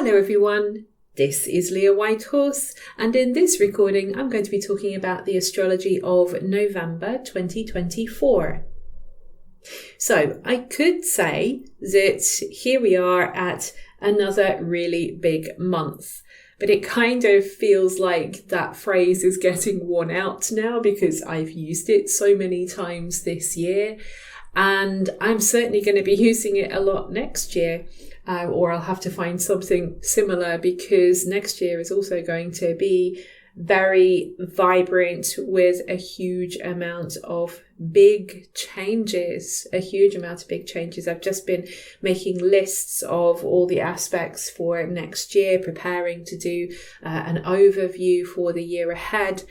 Hello everyone, this is Leah Whitehorse, and in this recording I'm going to be talking about the astrology of November 2024. So I could say that here we are at another really big month, but it kind of feels like that phrase is getting worn out now because I've used it so many times this year, and I'm certainly going to be using it a lot next year. Or I'll have to find something similar because next year is also going to be very vibrant with a huge amount of big changes, I've just been making lists of all the aspects for next year, preparing to do an overview for the year ahead.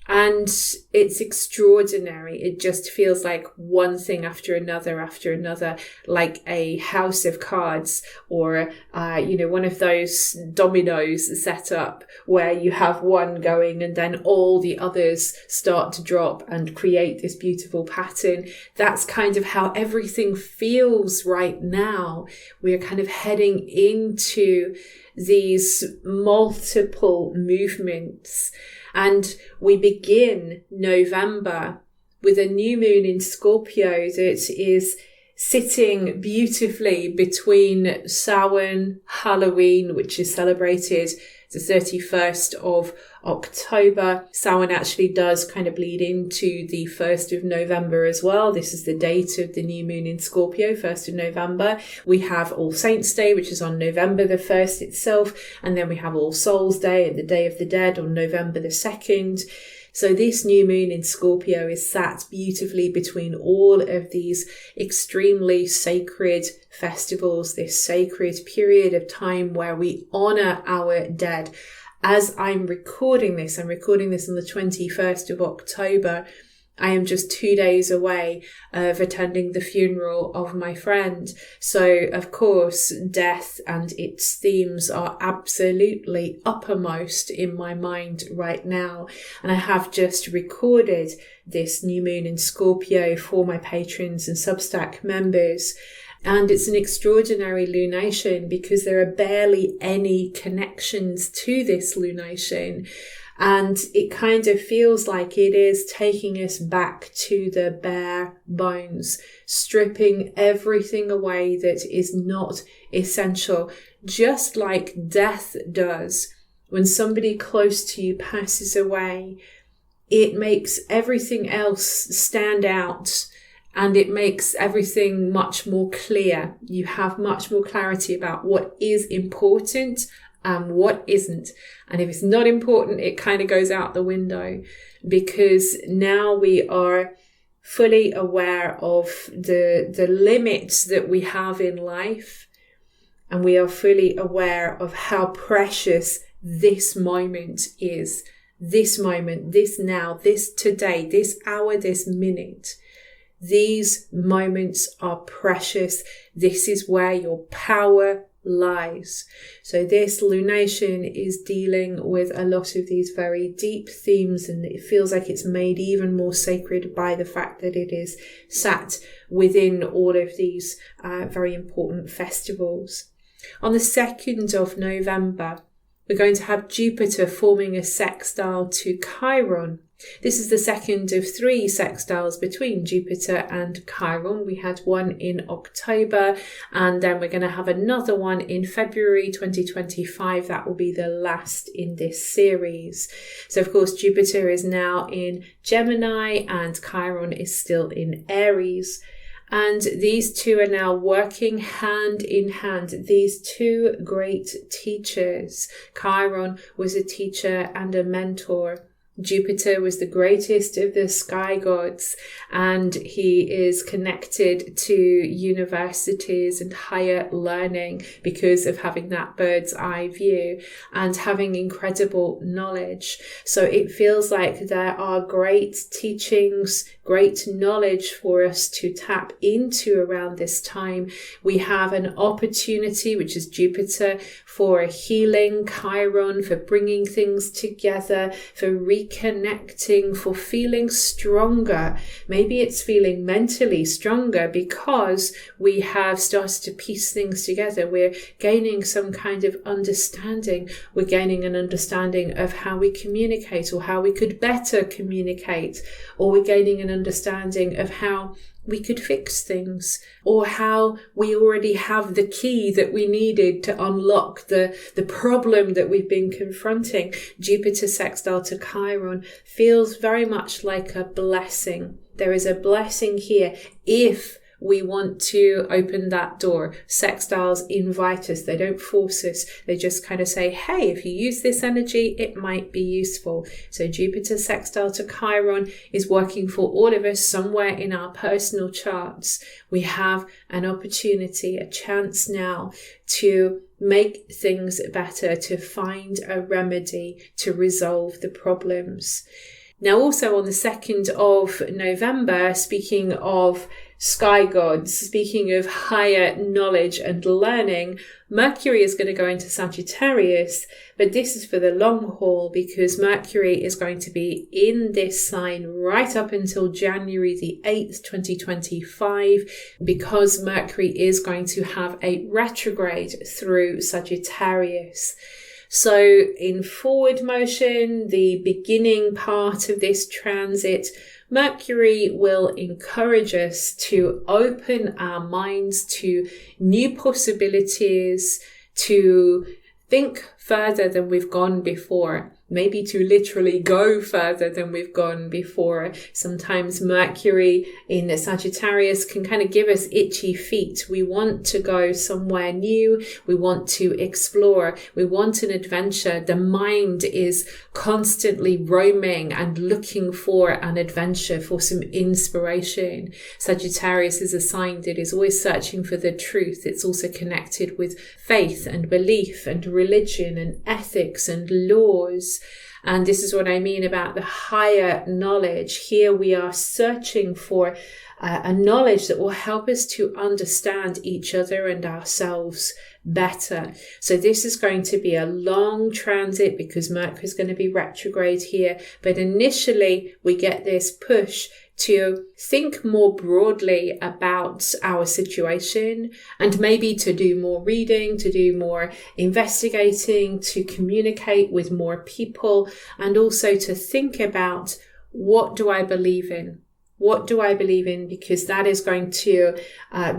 And it's extraordinary. It just feels like one thing after another, like a house of cards or, one of those dominoes set up where you have one going and then all the others start to drop and create this beautiful pattern. That's kind of how everything feels right now. We're kind of heading into these multiple movements. And we begin November with a new moon in Scorpio that is sitting beautifully between Samhain, Halloween, which is celebrated the 31st of October. Samhain actually does kind of bleed into the 1st of November as well. This is the date of the new moon in Scorpio, 1st of November. We have All Saints Day, which is on November the 1st itself. And then we have All Souls Day and the Day of the Dead on November the 2nd. So this new moon in Scorpio is sat beautifully between all of these extremely sacred festivals, this sacred period of time where we honor our dead. As I'm recording this on the 21st of October. I am just 2 days away of attending the funeral of my friend. So, of course, death and its themes are absolutely uppermost in my mind right now. And I have just recorded this new moon in Scorpio for my patrons and Substack members. And it's an extraordinary lunation because there are barely any connections to this lunation. And it kind of feels like it is taking us back to the bare bones, stripping everything away that is not essential, just like death does. When somebody close to you passes away, it makes everything else stand out and it makes everything much more clear. You have much more clarity about what is important and what isn't. And if it's not important, it kind of goes out the window because now we are fully aware of the limits that we have in life. And we are fully aware of how precious this moment is. This moment, this now, this today, this hour, this minute. These moments are precious. This is where your power lies. So this lunation is dealing with a lot of these very deep themes, and it feels like it's made even more sacred by the fact that it is sat within all of these very important festivals. On the 2nd of November, we're going to have Jupiter forming a sextile to Chiron. This is the second of 3 sextiles between Jupiter and Chiron. We had one in October, and then we're going to have another one in February 2025. That will be the last in this series. So, of course, Jupiter is now in Gemini and Chiron is still in Aries. And these two are now working hand in hand. These two great teachers. Chiron was a teacher and a mentor. Jupiter was the greatest of the sky gods, and he is connected to universities and higher learning because of having that bird's eye view and having incredible knowledge. So it feels like there are great teachings, great knowledge for us to tap into around this time. We have an opportunity, which is Jupiter, for healing, Chiron for bringing things together, for reconnecting, for feeling stronger. Maybe it's feeling mentally stronger because we have started to piece things together. We're gaining some kind of understanding. We're gaining an understanding of how we communicate, or how we could better communicate, or we're gaining an understanding of how we could fix things, or how we already have the key that we needed to unlock the problem that we've been confronting. Jupiter sextile to Chiron feels very much like a blessing. There is a blessing here if we want to open that door. Sextiles invite us. They don't force us. They just kind of say, hey, if you use this energy, it might be useful. So Jupiter sextile to Chiron is working for all of us somewhere in our personal charts. We have an opportunity, a chance now to make things better, to find a remedy, to resolve the problems. Now, also on the 2nd of November, speaking of sky gods, speaking of higher knowledge and learning, Mercury is going to go into Sagittarius, but this is for the long haul, because Mercury is going to be in this sign right up until January the 8th, 2025, because Mercury is going to have a retrograde through Sagittarius. So in forward motion, the beginning part of this transit, Mercury will encourage us to open our minds to new possibilities, to think further than we've gone before. Maybe to literally go further than we've gone before. Sometimes Mercury in the Sagittarius can kind of give us itchy feet. We want to go somewhere new. We want to explore. We want an adventure. The mind is constantly roaming and looking for an adventure, for some inspiration. Sagittarius is a sign that is always searching for the truth. It's also connected with faith and belief and religion and ethics and laws. And this is what I mean about the higher knowledge. Here we are searching for a knowledge that will help us to understand each other and ourselves better. So this is going to be a long transit because Mercury is going to be retrograde here. But initially we get this push to think more broadly about our situation, and maybe to do more reading, to do more investigating, to communicate with more people, and also to think about, what do I believe in? What do I believe in? Because that is going to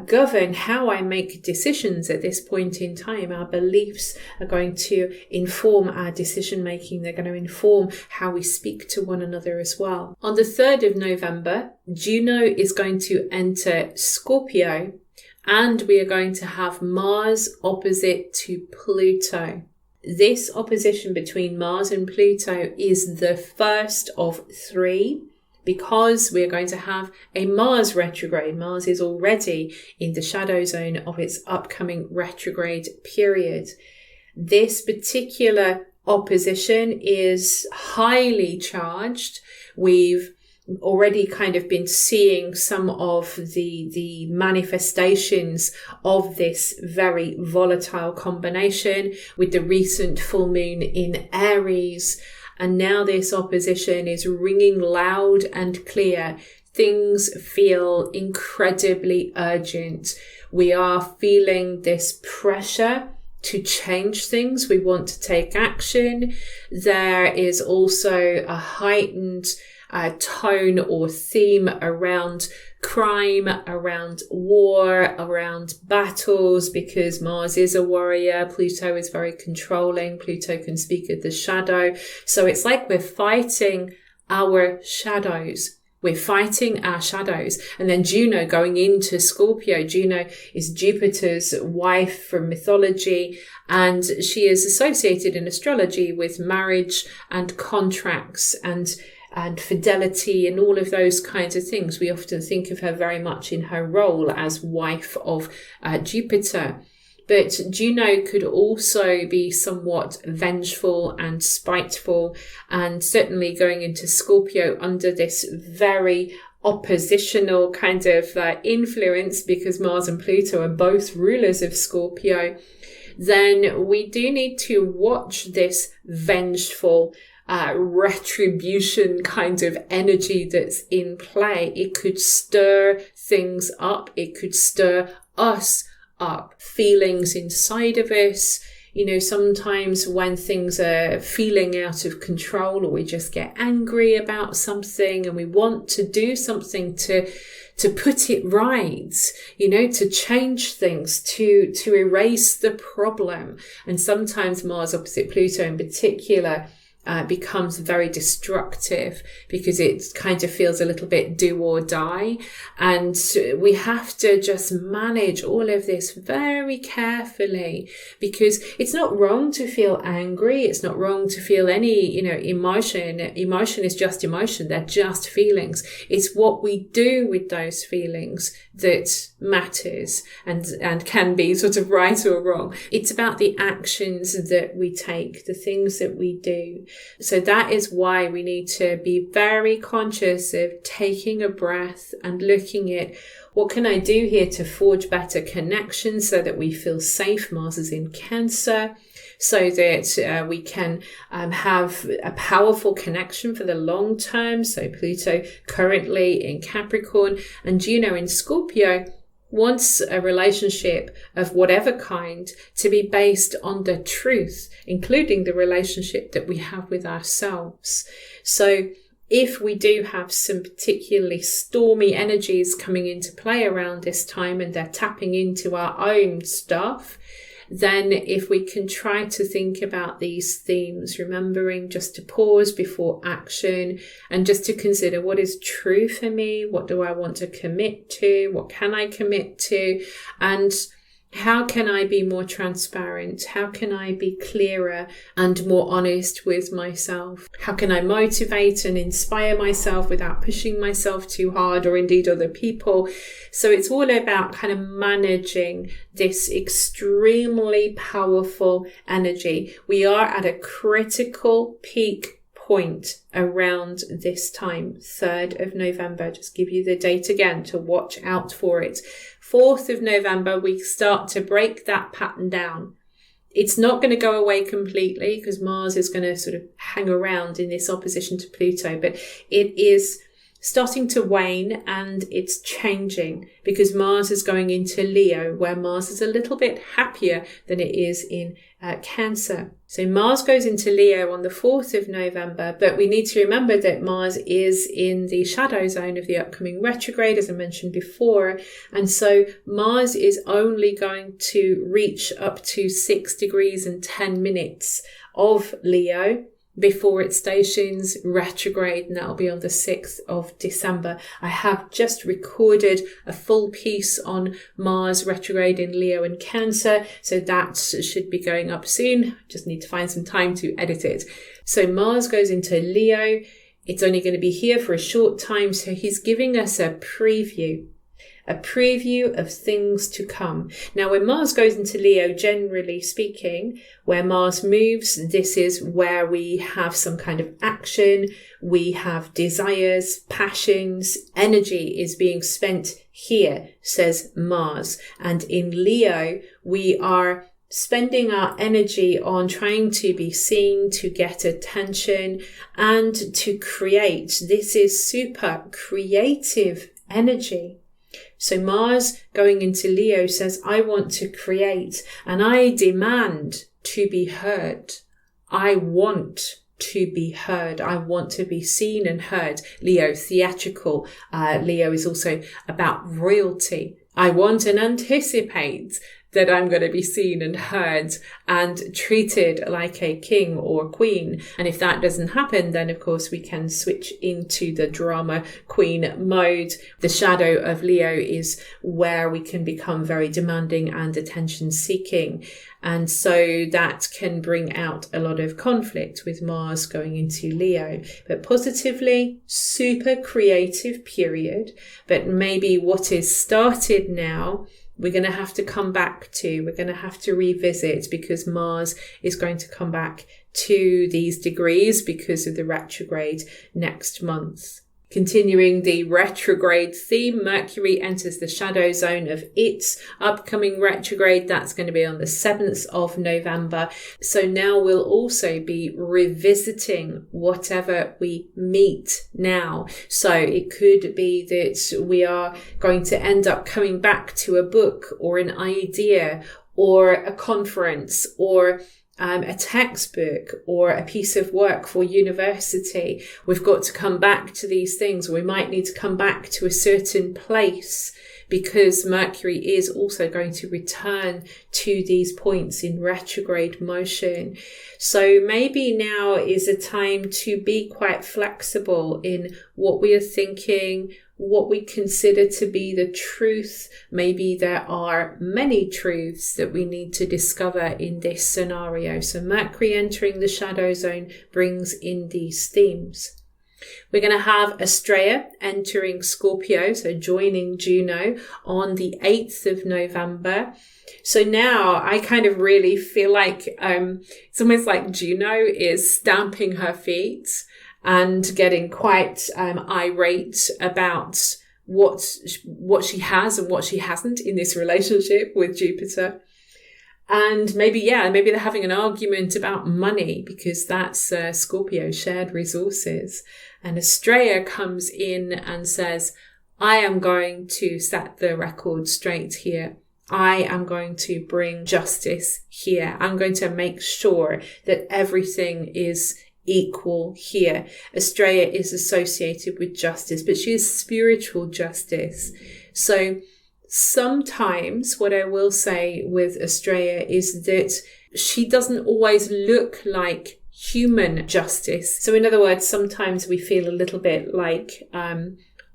govern how I make decisions at this point in time. Our beliefs are going to inform our decision making. They're going to inform how we speak to one another as well. On the 3rd of November, Juno is going to enter Scorpio, and we are going to have Mars opposite to Pluto. This opposition between Mars and Pluto is the first of 3. Because we are going to have a Mars retrograde. Mars is already in the shadow zone of its upcoming retrograde period. This particular opposition is highly charged. We've already kind of been seeing some of the manifestations of this very volatile combination with the recent full moon in Aries. And now this opposition is ringing loud and clear. Things feel incredibly urgent. We are feeling this pressure to change things. We want to take action. There is also a heightened tone or theme around crime, around war, around battles, because Mars is a warrior. Pluto is very controlling. Pluto can speak of the shadow. So it's like we're fighting our shadows. We're fighting our shadows. And then Juno going into Scorpio. Juno is Jupiter's wife from mythology, and she is associated in astrology with marriage and contracts and fidelity and all of those kinds of things. We often think of her very much in her role as wife of Jupiter. But Juno could also be somewhat vengeful and spiteful, and certainly going into Scorpio under this very oppositional kind of influence, because Mars and Pluto are both rulers of Scorpio. Then we do need to watch this vengeful retribution kind of energy that's in play. It could stir things up. It could stir us up, feelings inside of us. Sometimes when things are feeling out of control, or we just get angry about something and we want to do something to put it right, to change things, to erase the problem. And sometimes Mars opposite Pluto in particular becomes very destructive, because it kind of feels a little bit do or die. And we have to just manage all of this very carefully, because it's not wrong to feel angry. It's not wrong to feel any, emotion. Emotion is just emotion. They're just feelings. It's what we do with those feelings that matters and can be sort of right or wrong. It's about the actions that we take, the things that we do. So that is why we need to be very conscious of taking a breath and looking at, what can I do here to forge better connections so that we feel safe? Mars is in Cancer, so that we can have a powerful connection for the long term. So Pluto currently in Capricorn and Juno in Scorpio wants a relationship of whatever kind to be based on the truth, including the relationship that we have with ourselves. So if we do have some particularly stormy energies coming into play around this time, and they're tapping into our own stuff, then if we can try to think about these themes, remembering just to pause before action and just to consider, what is true for me? What do I want to commit to? What can I commit to? And how can I be more transparent? How can I be clearer and more honest with myself? How can I motivate and inspire myself without pushing myself too hard, or indeed other people? So it's all about kind of managing this extremely powerful energy. We are at a critical peak point around this time, 3rd of November. Just give you the date again to watch out for it. 4th of November, we start to break that pattern down. It's not going to go away completely, because Mars is going to sort of hang around in this opposition to Pluto, but it is starting to wane, and it's changing because Mars is going into Leo, where Mars is a little bit happier than it is in Cancer. So Mars goes into Leo on the 4th of November, but we need to remember that Mars is in the shadow zone of the upcoming retrograde, as I mentioned before. And so Mars is only going to reach up to 6 degrees and 10 minutes of Leo before it stations retrograde, and that'll be on the 6th of December. I have just recorded a full piece on Mars retrograde in Leo and Cancer, so that should be going up soon. Just need to find some time to edit it. So Mars goes into Leo. It's only going to be here for a short time, so he's giving us a preview of things to come. Now, when Mars goes into Leo, generally speaking, where Mars moves, this is where we have some kind of action, we have desires, passions, energy is being spent here, says Mars. And in Leo, we are spending our energy on trying to be seen, to get attention, and to create. This is super creative energy. So Mars going into Leo says, I want to create and I demand to be heard. I want to be heard. I want to be seen and heard. Leo, theatrical. Leo is also about royalty. I want and anticipate that I'm going to be seen and heard and treated like a king or queen. And if that doesn't happen, then of course we can switch into the drama queen mode. The shadow of Leo is where we can become very demanding and attention seeking. And so that can bring out a lot of conflict with Mars going into Leo. But positively, super creative period. But maybe what is started now, we're going to have to come back to, we're going to have to revisit, because Mars is going to come back to these degrees because of the retrograde next month. Continuing the retrograde theme, Mercury enters the shadow zone of its upcoming retrograde. That's going to be on the 7th of November. So now we'll also be revisiting whatever we meet now. So it could be that we are going to end up coming back to a book or an idea or a conference or a textbook or a piece of work for university. We've got to come back to these things. We might need to come back to a certain place because Mercury is also going to return to these points in retrograde motion. So maybe now is a time to be quite flexible in what we are thinking, what we consider to be the truth. Maybe there are many truths that we need to discover in this scenario. So Mercury entering the shadow zone brings in these themes. We're going to have Astraea entering Scorpio, so joining Juno on the 8th of November. So now I kind of really feel like it's almost like Juno is stamping her feet and getting quite irate about what she has and what she hasn't in this relationship with Jupiter. And maybe they're having an argument about money because that's Scorpio, shared resources. And Astraea comes in and says, I am going to set the record straight here. I am going to bring justice here. I'm going to make sure that everything is equal here. Astraea is associated with justice, but she is spiritual justice. So sometimes what I will say with Astraea is that she doesn't always look like human justice. So in other words, sometimes we feel a little bit like,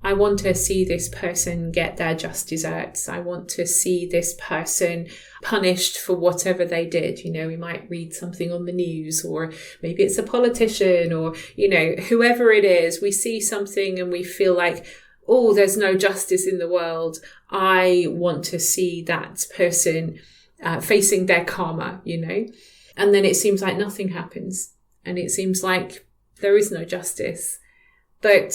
I want to see this person get their just desserts. I want to see this person punished for whatever they did. You know, we might read something on the news, or maybe it's a politician, or, you know, whoever it is. We see something and we feel like, oh, there's no justice in the world. I want to see that person facing their karma, you know. And then it seems like nothing happens. And it seems like there is no justice. But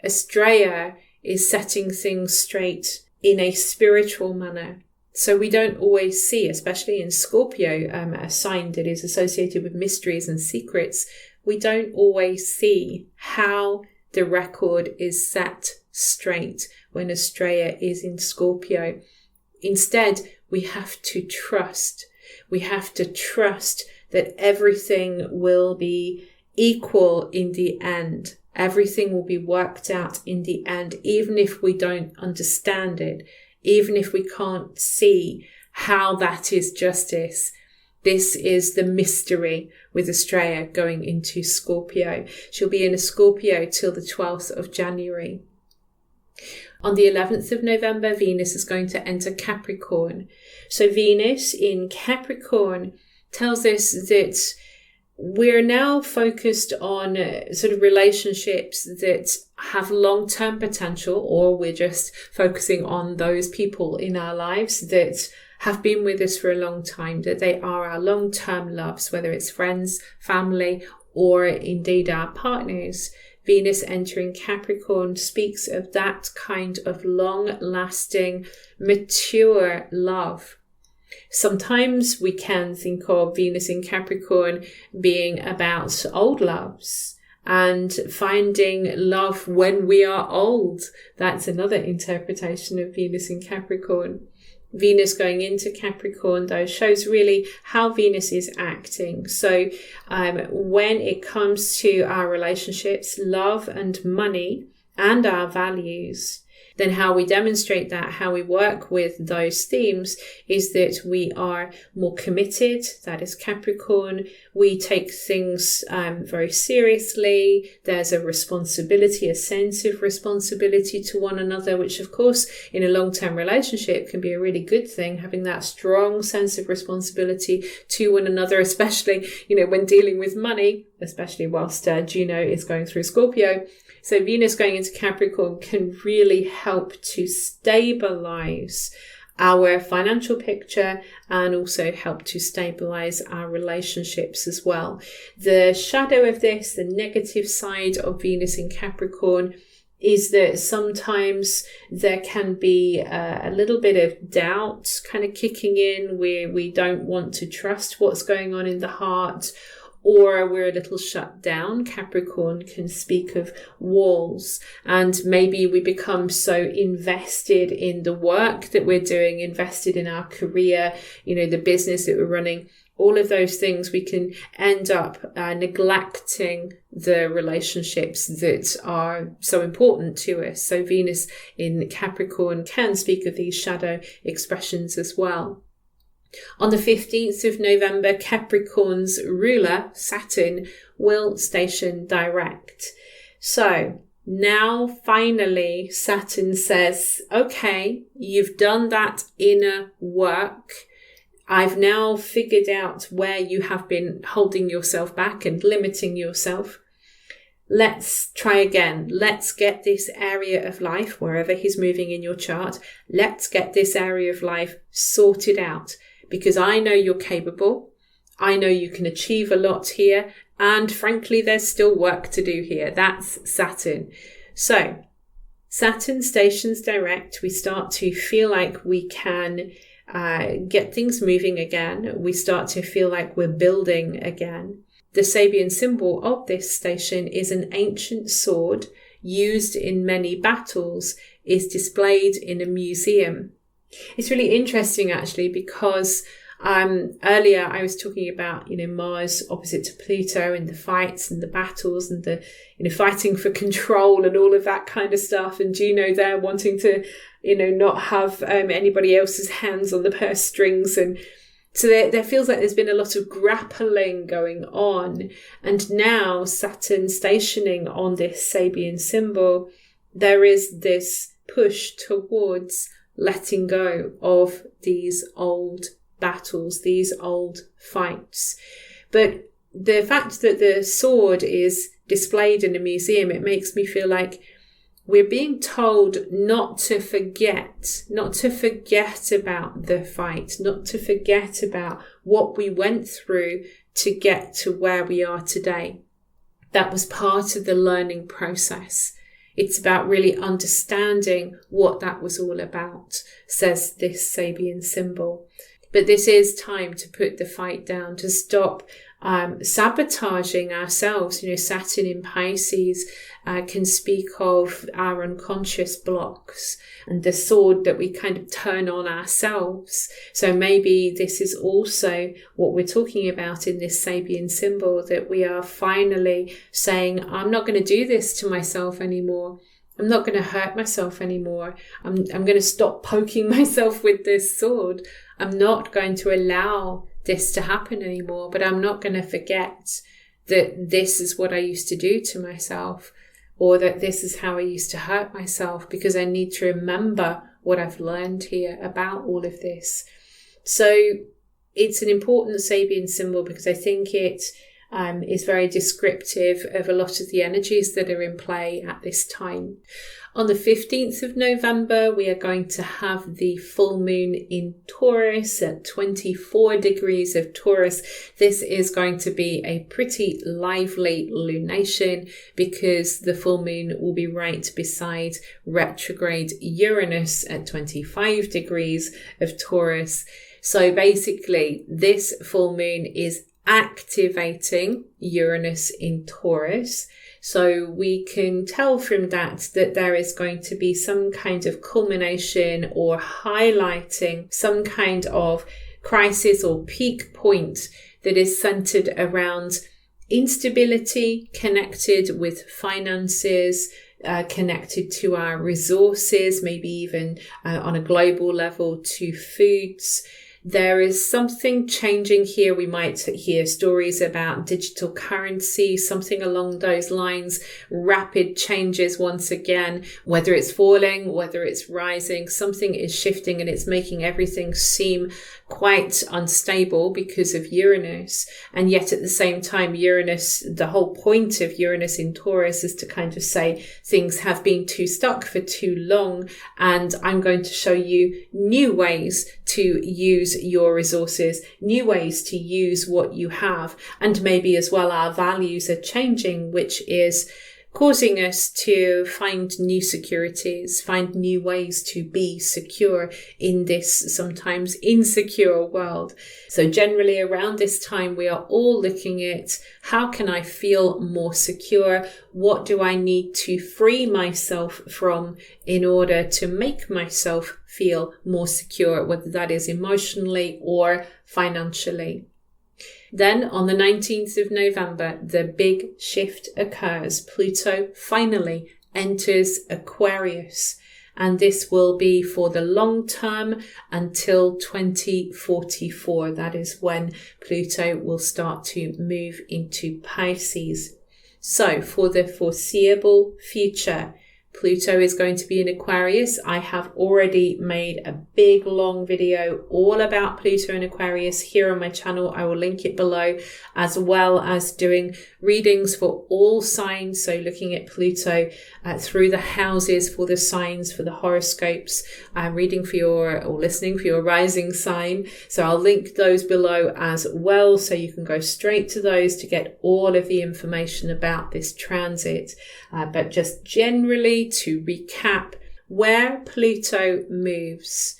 Astraea is setting things straight in a spiritual manner. So we don't always see, especially in Scorpio, a sign that is associated with mysteries and secrets, we don't always see how the record is set straight when Astraea is in Scorpio. Instead, we have to trust. We have to trust that everything will be equal in the end. Everything will be worked out in the end, even if we don't understand it, even if we can't see how that is justice. This is the mystery with Astraea going into Scorpio. She'll be in a Scorpio till the 12th of January. On the 11th of November, Venus is going to enter Capricorn. So Venus in Capricorn tells us that we're now focused on sort of relationships that have long-term potential, or we're just focusing on those people in our lives that have been with us for a long time, that they are our long-term loves, whether it's friends, family, or indeed our partners. Venus entering Capricorn speaks of that kind of long-lasting, mature love. Sometimes we can think of Venus in Capricorn being about old loves and finding love when we are old. That's another interpretation of Venus in Capricorn. Venus going into Capricorn, though, shows really how Venus is acting. So when it comes to our relationships, love and money and our values, then how we demonstrate that, how we work with those themes, is that we are more committed. That is Capricorn. We take things very seriously. There's a responsibility, a sense of responsibility to one another, which of course in a long-term relationship can be a really good thing, having that strong sense of responsibility to one another, especially, you know, when dealing with money, especially whilst Juno is going through Scorpio. So Venus going into Capricorn can really help to stabilize our financial picture and also help to stabilize our relationships as well. The shadow of this, the negative side of Venus in Capricorn, is that sometimes there can be a little bit of doubt kind of kicking in, where we don't want to trust what's going on in the heart, or we're a little shut down. Capricorn can speak of walls, and maybe we become so invested in the work that we're doing, invested in our career, the business that we're running, all of those things, we can end up neglecting the relationships that are so important to us. So Venus in Capricorn can speak of these shadow expressions as well. On the 15th of November, Capricorn's ruler, Saturn, will station direct. So now finally Saturn says, okay, you've done that inner work. I've now figured out where you have been holding yourself back and limiting yourself. Let's try again. Let's get this area of life, wherever he's moving in your chart, let's get this area of life sorted out, because I know you're capable. I know you can achieve a lot here. And frankly, there's still work to do here. That's Saturn. So Saturn stations direct. We start to feel like we can get things moving again. We start to feel like we're building again. The Sabian symbol of this station is an ancient sword used in many battles, is displayed in a museum. It's really interesting actually, because earlier I was talking about, Mars opposite to Pluto and the fights and the battles and the, fighting for control and all of that kind of stuff. And Juno there wanting to, not have anybody else's hands on the purse strings. And so there feels like there's been a lot of grappling going on. And now Saturn stationing on this Sabian symbol, there is this push towards letting go of these old battles, these old fights. But the fact that the sword is displayed in a museum, it makes me feel like we're being told not to forget about the fight, not to forget about what we went through to get to where we are today. That was part of the learning process. It's about really understanding what that was all about, says this Sabian symbol. But this is time to put the fight down, to stop sabotaging ourselves. Saturn in Pisces can speak of our unconscious blocks and the sword that we kind of turn on ourselves. So maybe this is also what we're talking about in this Sabian symbol, that we are finally saying, I'm not going to do this to myself anymore. I'm not going to hurt myself anymore. I'm going to stop poking myself with this sword. I'm not going to allow this to happen anymore, but I'm not going to forget that this is what I used to do to myself, or that this is how I used to hurt myself, because I need to remember what I've learned here about all of this. So it's an important Sabian symbol because I think it is very descriptive of a lot of the energies that are in play at this time. On the 15th of November, we are going to have the full moon in Taurus at 24 degrees of Taurus. This is going to be a pretty lively lunation because the full moon will be right beside retrograde Uranus at 25 degrees of Taurus. So basically, this full moon is activating Uranus in Taurus. So we can tell from that there is going to be some kind of culmination or highlighting some kind of crisis or peak point that is centered around instability, connected with finances, connected to our resources, maybe even on a global level to foods. There is something changing here. We might hear stories about digital currency, something along those lines, rapid changes once again, whether it's falling, whether it's rising, something is shifting and it's making everything seem quite unstable because of Uranus. And yet at the same time, Uranus, the whole point of Uranus in Taurus is to kind of say things have been too stuck for too long, and I'm going to show you new ways to use your resources, new ways to use what you have. And maybe as well our values are changing, which is causing us to find new securities, find new ways to be secure in this sometimes insecure world. So generally around this time, we are all looking at how can I feel more secure? What do I need to free myself from in order to make myself feel more secure, whether that is emotionally or financially? Then on the 19th of November, the big shift occurs. Pluto finally enters Aquarius, and this will be for the long term until 2044. That is when Pluto will start to move into Pisces. So for the foreseeable future, Pluto is going to be in Aquarius. I have already made a big long video all about Pluto in Aquarius here on my channel. I will link it below, as well as doing readings for all signs. So looking at Pluto through the houses for the signs, for the horoscopes, reading for your or listening for your rising sign. So I'll link those below as well. So you can go straight to those to get all of the information about this transit. But just generally, to recap, where Pluto moves,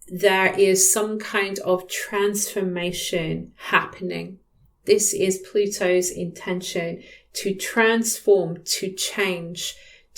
there is some kind of transformation happening. This is Pluto's intention, to transform, to change,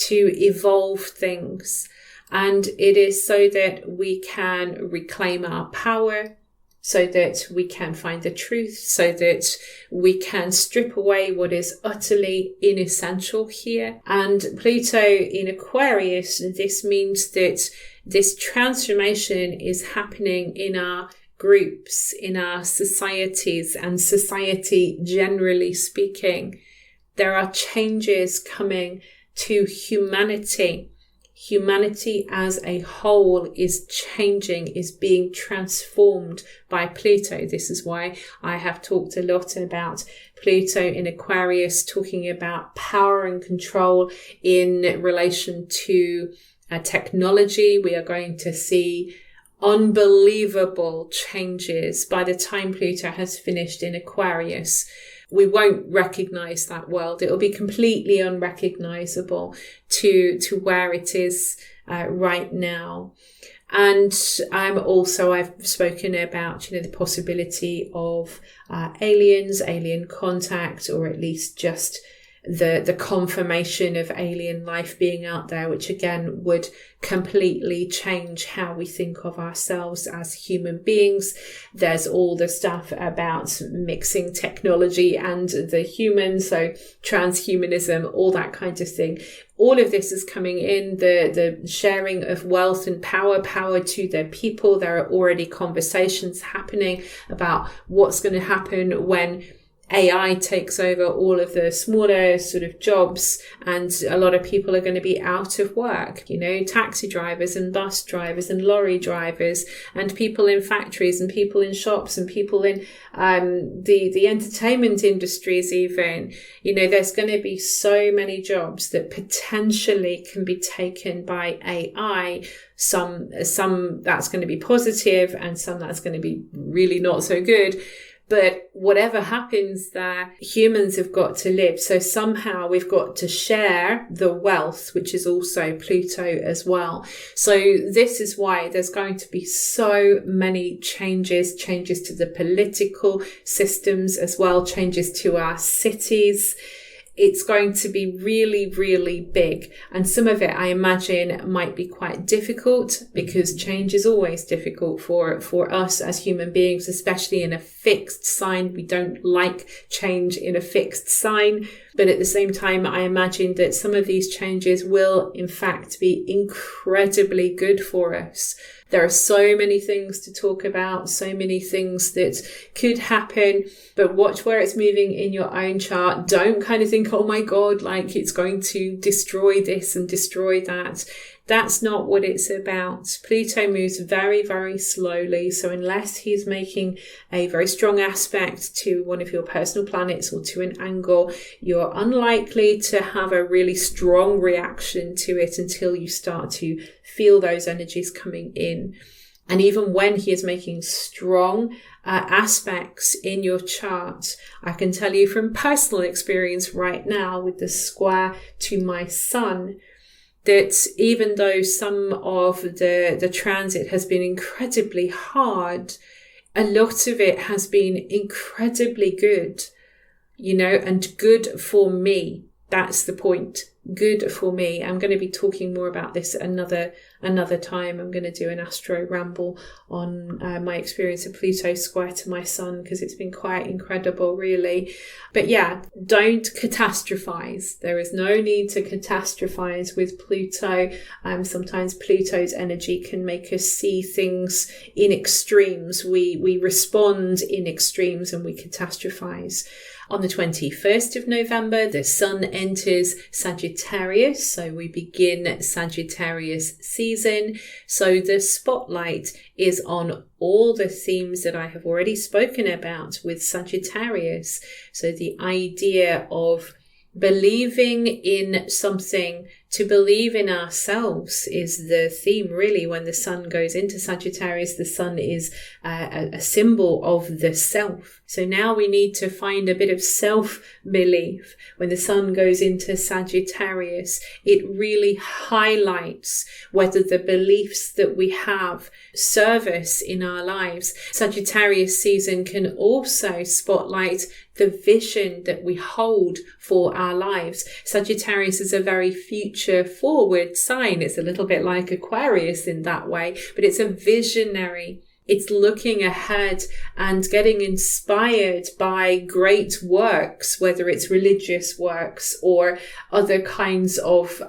to evolve things. And it is so that we can reclaim our power, so that we can find the truth, so that we can strip away what is utterly inessential here. And Pluto in Aquarius, this means that this transformation is happening in our groups, in our societies, and society generally speaking. There are changes coming to humanity. Humanity as a whole is changing, is being transformed by Pluto. This is why I have talked a lot about Pluto in Aquarius, talking about power and control in relation to technology. We are going to see unbelievable changes by the time Pluto has finished in Aquarius. We won't recognize that world. It'll be completely unrecognizable to where it is right now. And I've spoken about, the possibility of aliens, alien contact, or at least just the confirmation of alien life being out there, which again would completely change how we think of ourselves as human beings. There's all the stuff about mixing technology and the human, so transhumanism, all that kind of thing. All of this is coming in, the sharing of wealth and power to the people. There are already conversations happening about what's going to happen when AI takes over all of the smaller sort of jobs, and a lot of people are going to be out of work. Taxi drivers and bus drivers and lorry drivers, and people in factories and people in shops and people in the entertainment industries even. There's going to be so many jobs that potentially can be taken by AI. Some that's going to be positive, and some that's going to be really not so good. But whatever happens there, humans have got to live. So somehow we've got to share the wealth, which is also Pluto as well. So this is why there's going to be so many changes to the political systems as well, changes to our cities. It's going to be really, really big. And some of it, I imagine, might be quite difficult, because change is always difficult for us as human beings, especially in a fixed sign. We don't like change in a fixed sign. But at the same time, I imagine that some of these changes will, in fact, be incredibly good for us. There are so many things to talk about, so many things that could happen, but watch where it's moving in your own chart. Don't kind of think, oh my God, like it's going to destroy this and destroy that. That's not what it's about. Pluto moves very, very slowly. So unless he's making a very strong aspect to one of your personal planets or to an angle, you're unlikely to have a really strong reaction to it until you start to feel those energies coming in. And even when he is making strong aspects in your chart. I can tell you from personal experience right now with the square to my sun, that even though some of the transit has been incredibly hard, a lot of it has been incredibly good, and good for me. That's the point. Good for me. I'm going to be talking more about this another time. I'm going to do an astro ramble on my experience of Pluto square to my sun, because it's been quite incredible, really. But yeah, don't catastrophize. There is no need to catastrophize with Pluto. Sometimes Pluto's energy can make us see things in extremes. We respond in extremes and we catastrophize. On the 21st of November, the sun enters Sagittarius, so we begin Sagittarius season. So the spotlight is on all the themes that I have already spoken about with Sagittarius. So the idea of believing in something, to believe in ourselves, is the theme really. When the sun goes into Sagittarius, the sun is a symbol of the self. So now we need to find a bit of self-belief. When the sun goes into Sagittarius, it really highlights whether the beliefs that we have serve us in our lives. Sagittarius season can also spotlight the vision that we hold for our lives. Sagittarius is a very future forward sign. It's a little bit like Aquarius in that way, but it's a visionary. It's looking ahead and getting inspired by great works, whether it's religious works or other kinds of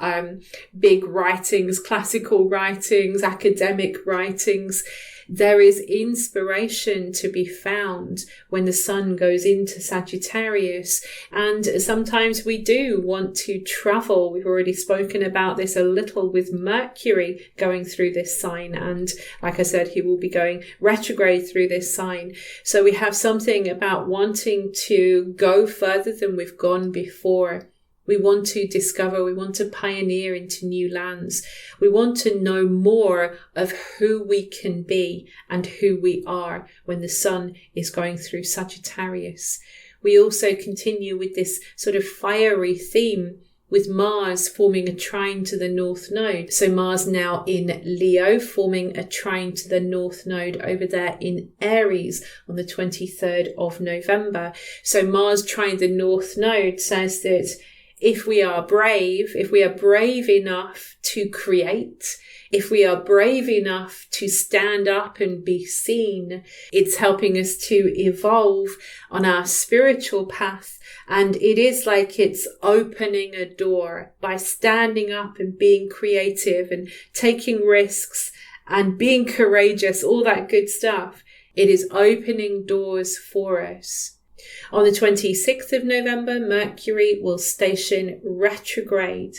big writings, classical writings, academic writings. There is inspiration to be found when the sun goes into Sagittarius. And sometimes we do want to travel. We've already spoken about this a little with Mercury going through this sign. And like I said, he will be going retrograde through this sign. So we have something about wanting to go further than we've gone before. We want to discover, we want to pioneer into new lands. We want to know more of who we can be and who we are when the sun is going through Sagittarius. We also continue with this sort of fiery theme with Mars forming a trine to the North Node. So Mars now in Leo, forming a trine to the North Node over there in Aries on the 23rd of November. So Mars trine the North Node says that if we are brave enough to create, if we are brave enough to stand up and be seen, it's helping us to evolve on our spiritual path. And it is like it's opening a door by standing up and being creative and taking risks and being courageous, all that good stuff. It is opening doors for us. On the 26th of November, Mercury will station retrograde.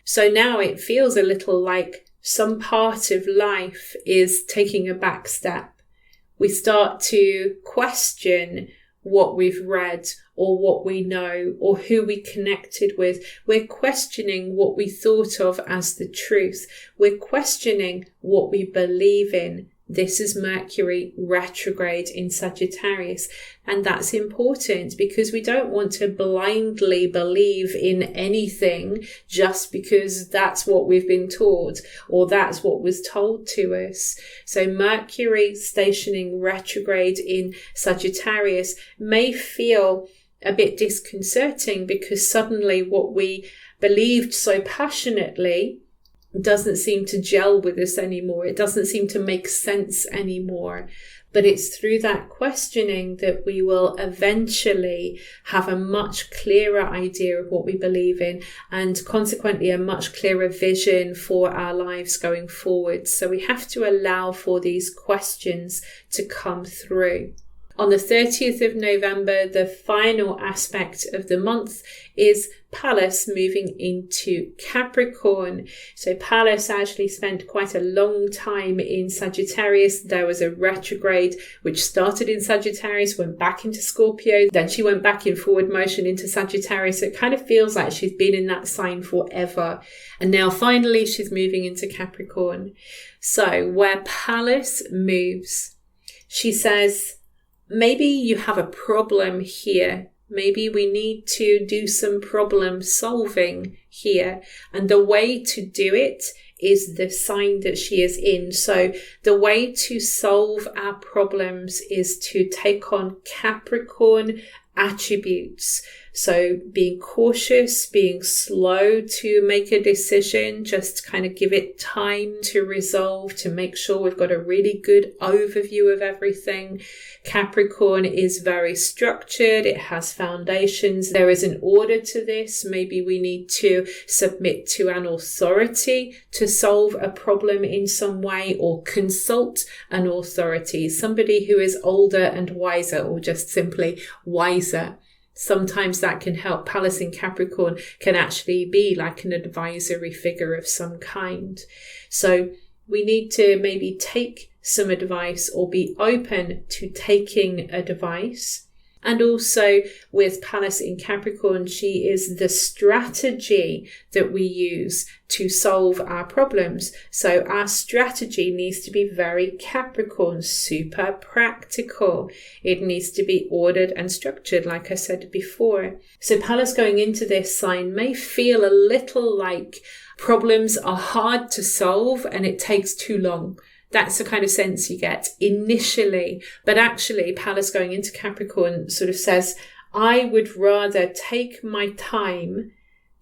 So now it feels a little like some part of life is taking a back step. We start to question what we've read or what we know or who we connected with. We're questioning what we thought of as the truth. We're questioning what we believe in. This is Mercury retrograde in Sagittarius. And that's important because we don't want to blindly believe in anything just because that's what we've been taught or that's what was told to us. So Mercury stationing retrograde in Sagittarius may feel a bit disconcerting because suddenly what we believed so passionately doesn't seem to gel with us anymore. It doesn't seem to make sense anymore. But it's through that questioning that we will eventually have a much clearer idea of what we believe in and consequently a much clearer vision for our lives going forward. So we have to allow for these questions to come through. On the 30th of November, the final aspect of the month is Pallas moving into Capricorn. So Pallas actually spent quite a long time in Sagittarius. There was a retrograde which started in Sagittarius, went back into Scorpio, then she went back in forward motion into Sagittarius. So it kind of feels like she's been in that sign forever. And now finally she's moving into Capricorn. So where Pallas moves, she says, maybe you have a problem here. Maybe we need to do some problem solving here. And the way to do it is the sign that she is in. So the way to solve our problems is to take on Capricorn attributes. So being cautious, being slow to make a decision, just kind of give it time to resolve, to make sure we've got a really good overview of everything. Capricorn is very structured. It has foundations. There is an order to this. Maybe we need to submit to an authority to solve a problem in some way, or consult an authority, somebody who is older and wiser, or just simply wiser. Sometimes that can help. Pallas in Capricorn can actually be like an advisory figure of some kind. So we need to maybe take some advice or be open to taking advice. And also with Pallas in Capricorn, she is the strategy that we use to solve our problems. So our strategy needs to be very Capricorn, super practical. It needs to be ordered and structured, like I said before. So Pallas going into this sign may feel a little like problems are hard to solve and it takes too long. That's the kind of sense you get initially. But actually, Pallas going into Capricorn sort of says, I would rather take my time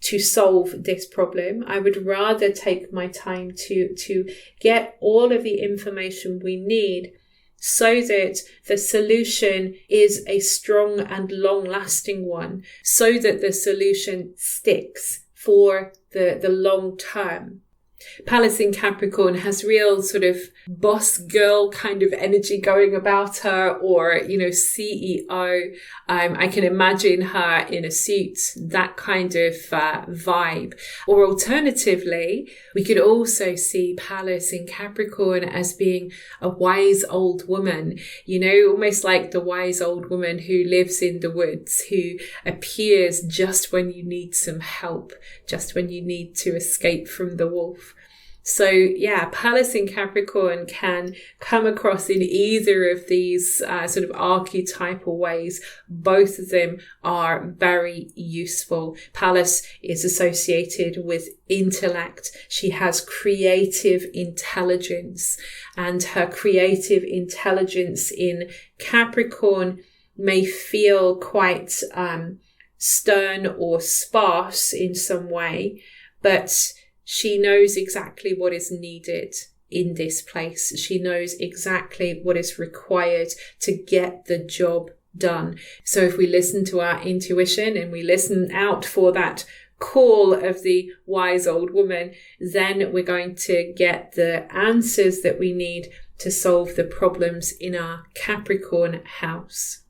to solve this problem. I would rather take my time to get all of the information we need so that the solution is a strong and long-lasting one, so that the solution sticks for the long term. Pallas in Capricorn has real sort of boss girl kind of energy going about her, or, CEO. I can imagine her in a suit, that kind of vibe. Or alternatively, we could also see Pallas in Capricorn as being a wise old woman, almost like the wise old woman who lives in the woods, who appears just when you need some help, just when you need to escape from the wolf. So yeah, Pallas in Capricorn can come across in either of these sort of archetypal ways. Both of them are very useful. Pallas is associated with intellect. She has creative intelligence, and her creative intelligence in Capricorn may feel quite stern or sparse in some way, but she knows exactly what is needed in this place. She knows exactly what is required to get the job done. So if we listen to our intuition and we listen out for that call of the wise old woman, then we're going to get the answers that we need to solve the problems in our Capricorn house.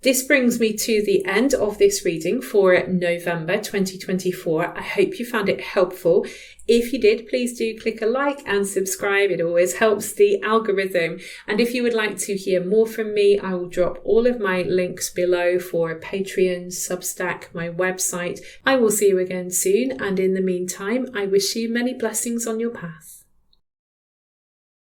This brings me to the end of this reading for November 2024. I hope you found it helpful. If you did, please do click a like and subscribe. It always helps the algorithm. And if you would like to hear more from me, I will drop all of my links below for Patreon, Substack, my website. I will see you again soon. And in the meantime, I wish you many blessings on your path.